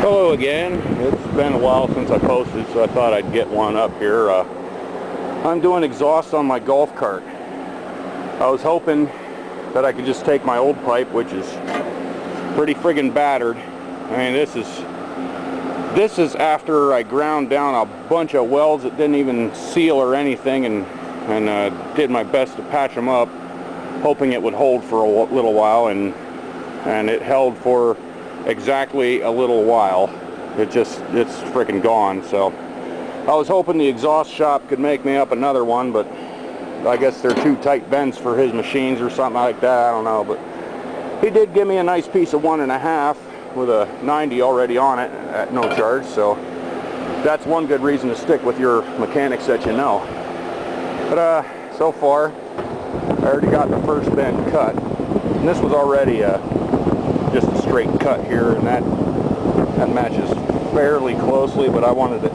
Hello again. It's been a while since I posted, so I thought I'd get one up here. I'm doing exhaust on my golf cart. I was hoping that I could just take my old pipe, which is pretty friggin' battered. I mean, this is after I ground down a bunch of welds that didn't even seal or anything, and did my best to patch them up, hoping it would hold for a little while, and it held for exactly a little while. It's freaking gone. So I was hoping the exhaust shop could make me up another one, but I guess they're too tight bends for his machines or something like that. I don't know, but he did give me a nice piece of 1.5 with a 90 already on it at no charge. So that's one good reason to stick with your mechanics that you know. But so far I already got the first bend cut, and this was already just a straight cut here, and that matches fairly closely, but I wanted it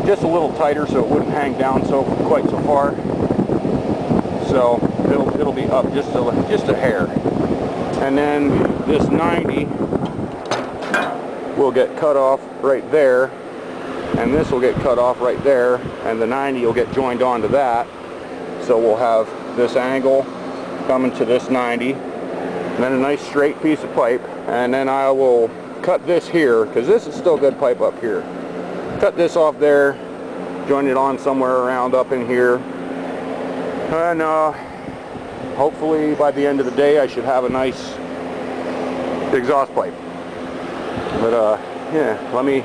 just a little tighter so it wouldn't hang down quite so far. So it'll be up just a hair, and then this 90 will get cut off right there, and this will get cut off right there, and the 90 will get joined onto that. So we'll have this angle coming to this 90. And then a nice straight piece of pipe, and then I will cut this here, because this is still good pipe up here. Cut this off there, join it on somewhere around up in here, and hopefully by the end of the day I should have a nice exhaust pipe. But yeah, let me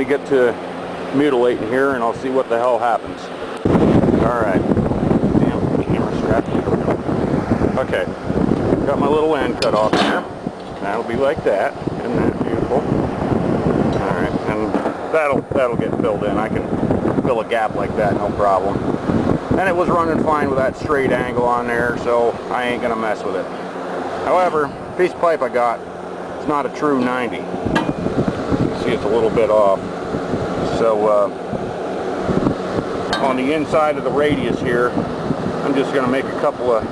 get to mutilating here, and I'll see what the hell happens. Alright. Damn, the camera strapped. Okay. Got my little end cut off here. That'll be like that. Isn't that beautiful? Alright, and that'll get filled in. I can fill a gap like that, no problem. And it was running fine with that straight angle on there, so I ain't gonna mess with it. However, the piece of pipe I got, it's not a true 90. You see, it's a little bit off. So on the inside of the radius here, I'm just gonna make a couple of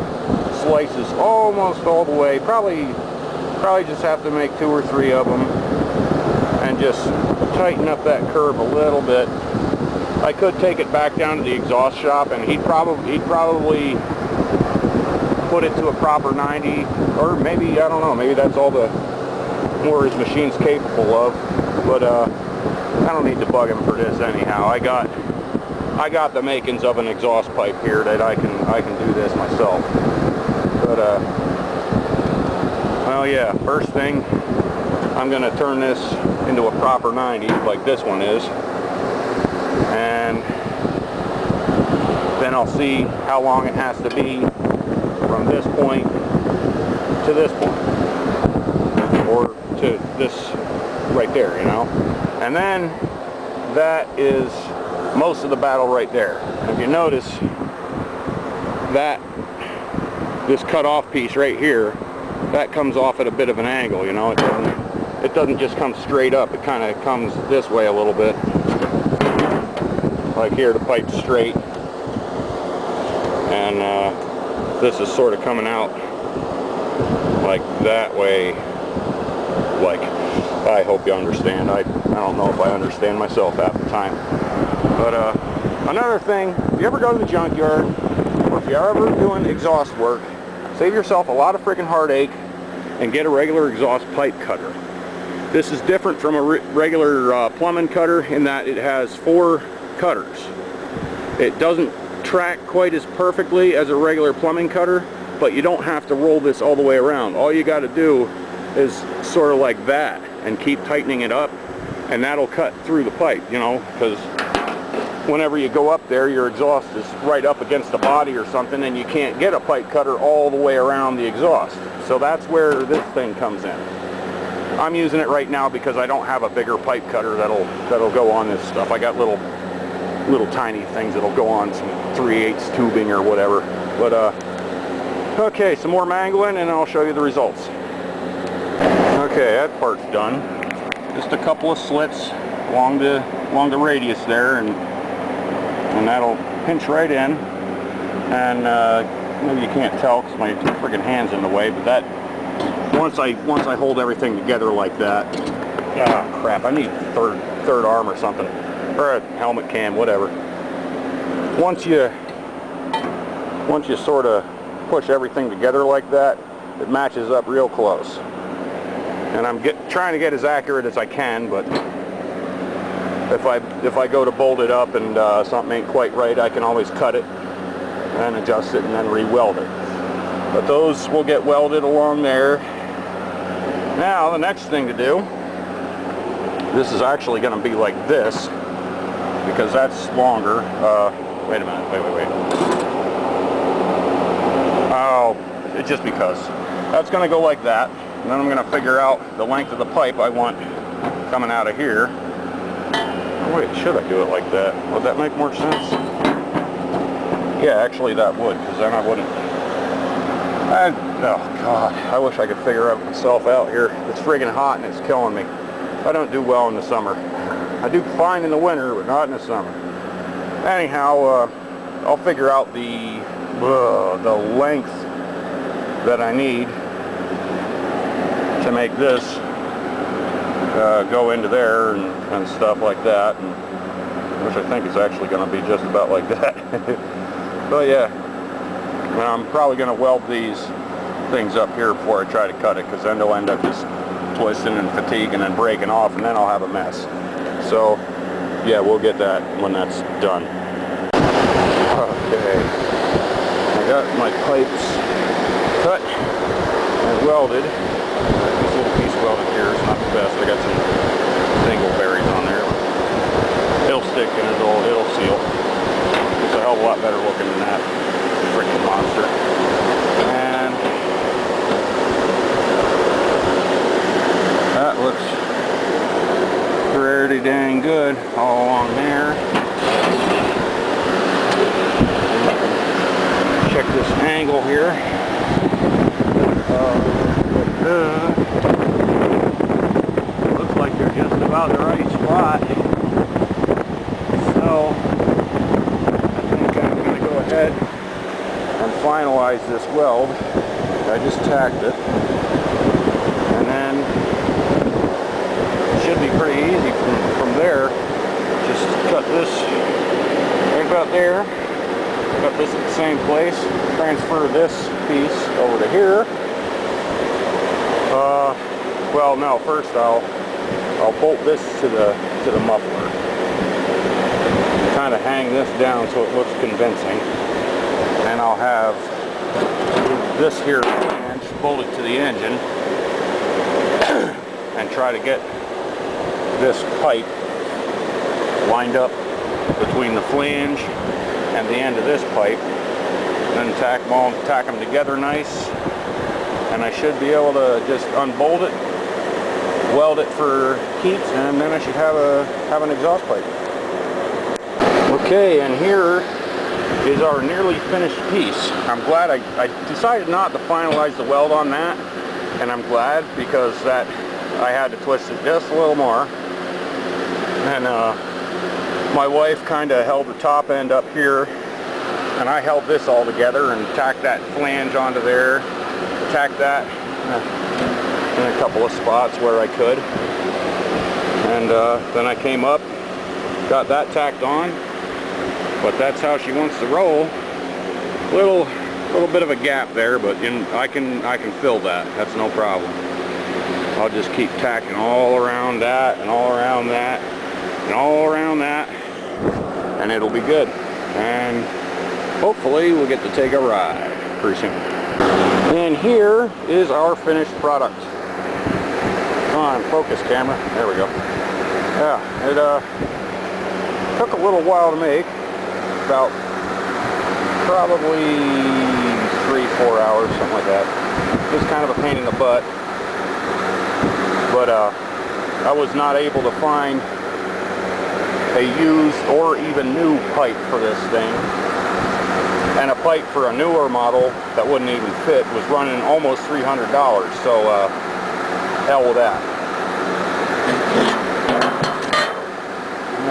slices almost all the way. Probably just have to make 2 or 3 of them, and just tighten up that curve a little bit. I could take it back down to the exhaust shop, and he'd probably put it to a proper 90, or maybe, I don't know, maybe that's all the more his machine's capable of. But I don't need to bug him for this anyhow. I got the makings of an exhaust pipe here that I can do this myself. But well, yeah, first thing, I'm going to turn this into a proper 90 like this one is, and then I'll see how long it has to be from this point to this point, or to this right there, you know. And then that is most of the battle right there. If you notice that this cut off piece right here, that comes off at a bit of an angle, you know. It doesn't just come straight up. It kind of comes this way a little bit. Like here, the pipe's straight, and this is sort of coming out like that way. Like, I hope you understand. I don't know if I understand myself half the time. But another thing, if you ever go to the junkyard, or if you're ever doing exhaust work, save yourself a lot of freaking heartache and get a regular exhaust pipe cutter. This is different from a regular plumbing cutter in that it has 4 cutters. It doesn't track quite as perfectly as a regular plumbing cutter, but you don't have to roll this all the way around. All you got to do is sort of like that and keep tightening it up, and that'll cut through the pipe, you know, because whenever you go up there, your exhaust is right up against the body or something, and you can't get a pipe cutter all the way around the exhaust. So that's where this thing comes in. I'm using it right now because I don't have a bigger pipe cutter that'll go on this stuff. I got little tiny things that'll go on some 3/8 tubing or whatever. But okay, some more mangling, and I'll show you the results. Okay, that part's done. Just a couple of slits along the radius there, and that'll pinch right in. And maybe you can't tell because my friggin' hand's in the way, but that once I hold everything together like that, ah, crap, I need third arm or something, or a helmet cam, whatever. Once you sort of push everything together like that, it matches up real close. And I'm trying to get as accurate as I can, but if I go to bolt it up and something ain't quite right, I can always cut it and adjust it and then re-weld it. But those will get welded along there. Now the next thing to do, this is actually going to be like this, because that's longer. Wait a minute, wait. Oh, it's just because. That's going to go like that, and then I'm going to figure out the length of the pipe I want coming out of here. Oh, wait, should I do it like that? Would that make more sense? Yeah, actually that would, because then I wouldn't. Oh God, I wish I could figure myself out here. It's friggin' hot and it's killing me. I don't do well in the summer. I do fine in the winter, but not in the summer. Anyhow, I'll figure out the length that I need to make this go into there and stuff like that, and which I think is actually going to be just about like that. But yeah, I'm probably going to weld these things up here before I try to cut it, because then they'll end up just twisting and fatiguing and breaking off, and then I'll have a mess. So yeah, we'll get that when that's done. Okay, I got my pipes cut and welded. This little piece welded here is not the best. I got some dingleberries on there. It'll stick and it'll seal. It's a hell of a lot better looking than that freaking monster. And that looks pretty dang good all along there. Check this angle here. Looks like they're just about the right spot. So I think I'm going to go ahead and finalize this weld. I just tacked it, and then it should be pretty easy from there. Just cut this right about there, cut this at the same place, transfer this piece over to here. Well, no, first I'll bolt this to the muffler, kind of hang this down so it looks convincing, and I'll have this here flange bolted to the engine and try to get this pipe lined up between the flange and the end of this pipe, then tack them together nice, and I should be able to just unbolt it, weld it for keeps, and then I should have an exhaust pipe. Okay, and here is our nearly finished piece. I'm glad I decided not to finalize the weld on that, and I'm glad, because that I had to twist it just a little more. And my wife kind of held the top end up here, and I held this all together and tacked that flange onto there, tacked that in a couple of spots where I could, and then I came up, got that tacked on. But that's how she wants to roll. Little bit of a gap there, but I can fill that. That's no problem. I'll just keep tacking all around that and all around that and all around that, and it'll be good. And hopefully we'll get to take a ride pretty soon. And here is our finished product. Come on, focus camera. There we go. Yeah, it took a little while to make. About probably 3-4 hours, something like that. It was kind of a pain in the butt, but I was not able to find a used or even new pipe for this thing, and a pipe for a newer model that wouldn't even fit was running almost $300, so hell with that.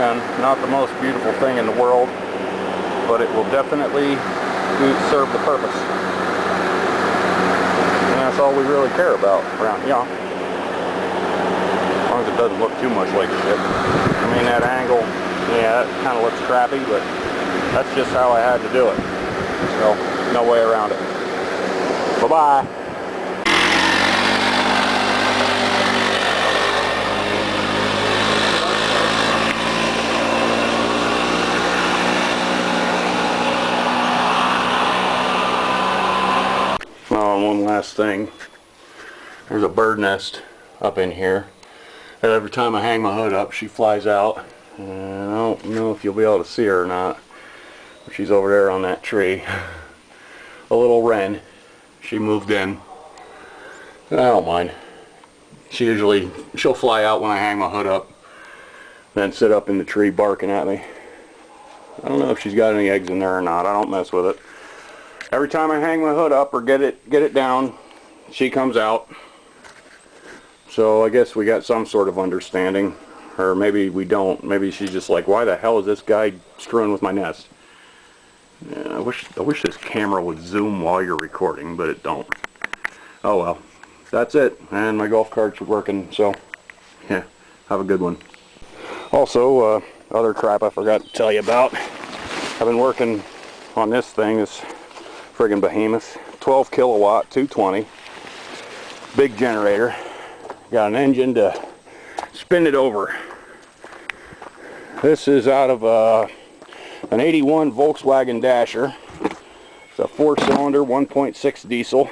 And not the most beautiful thing in the world, but it will definitely serve the purpose. And that's all we really care about around, you know. As long long as it doesn't look too much like shit. I mean, that angle, yeah, that kind of looks crappy, but that's just how I had to do it. So, no way around it. Bye-bye. Oh, and one last thing. There's a bird nest up in here. And every time I hang my hood up, she flies out. And I don't know if you'll be able to see her or not. But she's over there on that tree. A little wren. She moved in. I don't mind. She'll fly out when I hang my hood up. Then sit up in the tree barking at me. I don't know if she's got any eggs in there or not. I don't mess with it. Every time I hang my hood up or get it down, she comes out. So I guess we got some sort of understanding. Or maybe we don't. Maybe she's just like, why the hell is this guy screwing with my nest? Yeah, I wish this camera would zoom while you're recording, but it don't. Oh well. That's it. And my golf cart's working, so yeah, have a good one. Also, other crap I forgot to tell you about. I've been working on this thing, this friggin' behemoth. 12 kilowatt, 220. Big generator. Got an engine to spin it over. This is out of an 81 Volkswagen Dasher. It's a 4-cylinder, 1.6 diesel.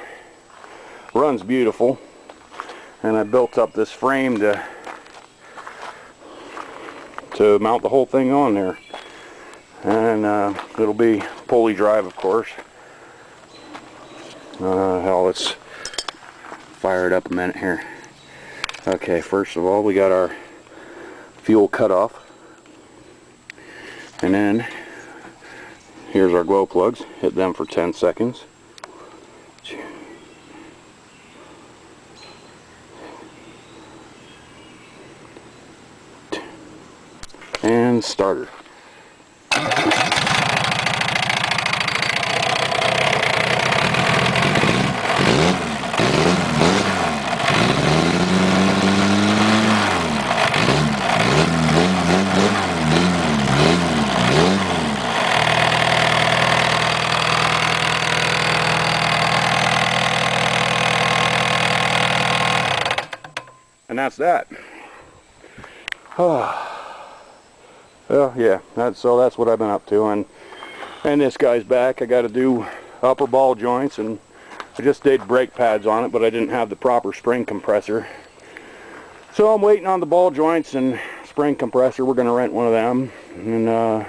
Runs beautiful. And I built up this frame to mount the whole thing on there. And it'll be pulley drive, of course. Hell, let's fire it up a minute here. Okay, first of all, we got our fuel cutoff. And then, here's our glow plugs. Hit them for 10 seconds. And starter. And that's that. Well, yeah, that's what I've been up to, and this guy's back. I got to do upper ball joints, and I just did brake pads on it, but I didn't have the proper spring compressor. So I'm waiting on the ball joints and spring compressor. We're going to rent one of them, and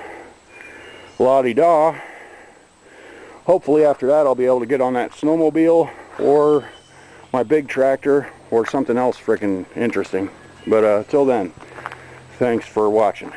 la-di-da. Hopefully after that I'll be able to get on that snowmobile or my big tractor or something else freaking interesting. But till then, thanks for watching.